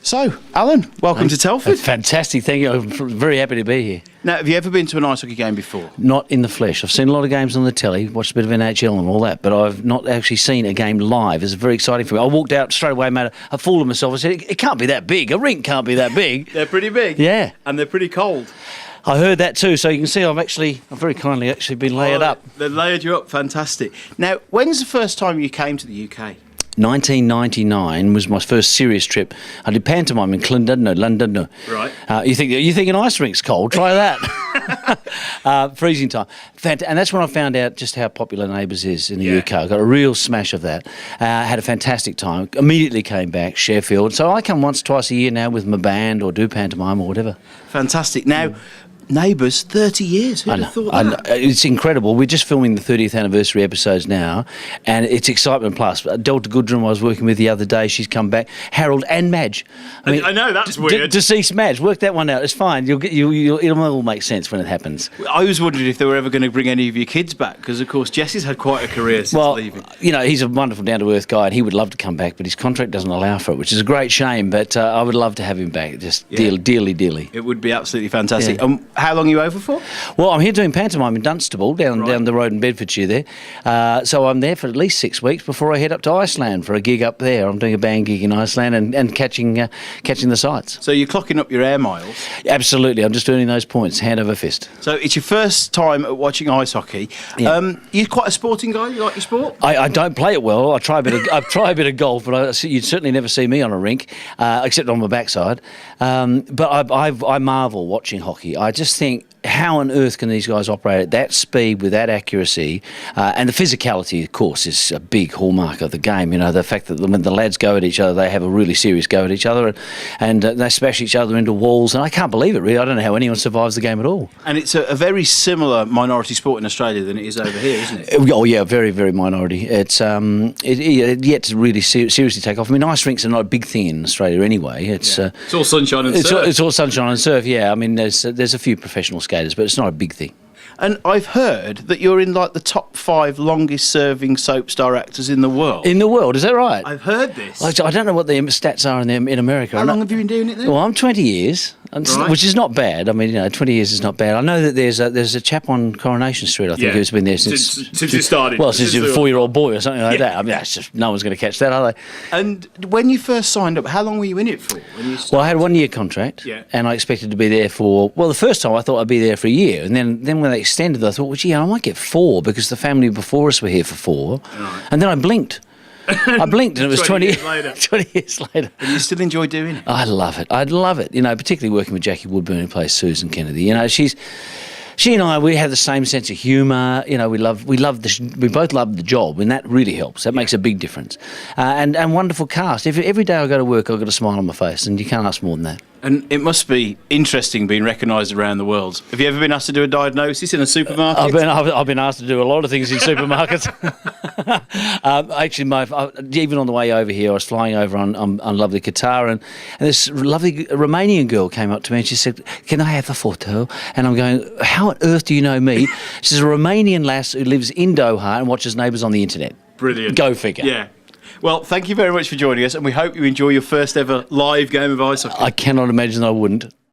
So, Alan, welcome to Telford. Fantastic, thank you. I'm very happy to be here. Now, have you ever been to an ice hockey game before? Not in the flesh. I've seen a lot of games on the telly, watched a bit of NHL and all that, but I've not actually seen a game live. It's very exciting for me. I walked out straight away, made a fool of myself. I said, it can't be that big. A rink can't be that big. They're pretty big. Yeah. And they're pretty cold. I heard that too, so you can see I've very kindly been layered up. They've layered you up, fantastic. Now, when's the first time you came to the UK? 1999 was my first serious trip. I did pantomime in London. Right. You think an ice rink's cold? Try that. Freezing time. And that's when I found out just how popular Neighbours is in the UK. I got a real smash of that. Had a fantastic time. Immediately came back, Sheffield. So I come once, twice a year now with my band or do pantomime or whatever. Fantastic. Now, Neighbours, 30 years. Who'd have thought that? It's incredible. We're just filming the 30th anniversary episodes now, and it's excitement plus. Delta Goodrum I was working with the other day, she's come back. Harold and Madge. I know, that's weird. Deceased Madge, work that one out. It's fine. It'll all make sense when it happens. I was wondering if they were ever going to bring any of your kids back, because, of course, Jesse's had quite a career since leaving. You know, he's a wonderful, down-to-earth guy, and he would love to come back, but his contract doesn't allow for it, which is a great shame, but I would love to have him back, dearly. It would be absolutely fantastic. Yeah. How long are you over for? Well, I'm here doing pantomime in Dunstable, down the road in Bedfordshire there. So I'm there for at least 6 weeks before I head up to Iceland for a gig up there. I'm doing a band gig in Iceland and catching the sights. So you're clocking up your air miles? Absolutely. I'm just earning those points, hand over fist. So it's your first time at watching ice hockey. Yeah. You're quite a sporting guy? You like your sport? I don't play it well. I try a bit of golf, but you'd certainly never see me on a rink, except on my backside. But I marvel watching hockey. I just think, how on earth can these guys operate at that speed with that accuracy? And the physicality, of course, is a big hallmark of the game. You know, the fact that when the lads go at each other, they have a really serious go at each other, and they smash each other into walls. And I can't believe it, really. I don't know how anyone survives the game at all. And it's a very similar minority sport in Australia than it is over here, isn't it? Oh, yeah, very, very minority. It's yet to really seriously take off. I mean, ice rinks are not a big thing in Australia anyway. It's all sunshine and surf. It's all sunshine and surf, yeah. I mean, there's a few professional skaters, but it's not a big thing. And I've heard that you're in like the top 5 longest serving soap star actors in the world. In the world, is that right? I've heard this. I don't know what the stats are in America. How long have you been doing it then? Well, I'm 20 years. Right. Which is not bad. I mean, 20 years is not bad. I know that there's a chap on Coronation Street, I think, who's been there since it started. Well, since you're a 4-year-old boy or something like that. I mean, that's just, no one's going to catch that, are they? And when you first signed up, how long were you in it for? Well, I had a 1-year contract, and I expected to be there for, well, the first time I thought I'd be there for a year, and then when they extended, I thought, well, gee, I might get 4 because the family before us were here for 4, and then I blinked. And it was 20 years later. 20 years later. And you still enjoy doing it? I love it. I'd love it. You know, particularly working with Jackie Woodburn, who plays Susan Kennedy. You know, she and I, we have the same sense of humour. You know, we both love the job, and that really helps. That makes a big difference. And wonderful cast. Every day I go to work, I've got a smile on my face, and you can't ask more than that. And it must be interesting being recognised around the world. Have you ever been asked to do a diagnosis in a supermarket? I've been asked to do a lot of things in supermarkets. Actually, even on the way over here, I was flying over on lovely Qatar, and this lovely Romanian girl came up to me and she said, "Can I have a photo?" And I'm going, "How on earth do you know me?" She's a Romanian lass who lives in Doha and watches Neighbours on the internet. Brilliant. Go figure. Yeah. Well, thank you very much for joining us, and we hope you enjoy your first ever live game of ice hockey. I cannot imagine I wouldn't.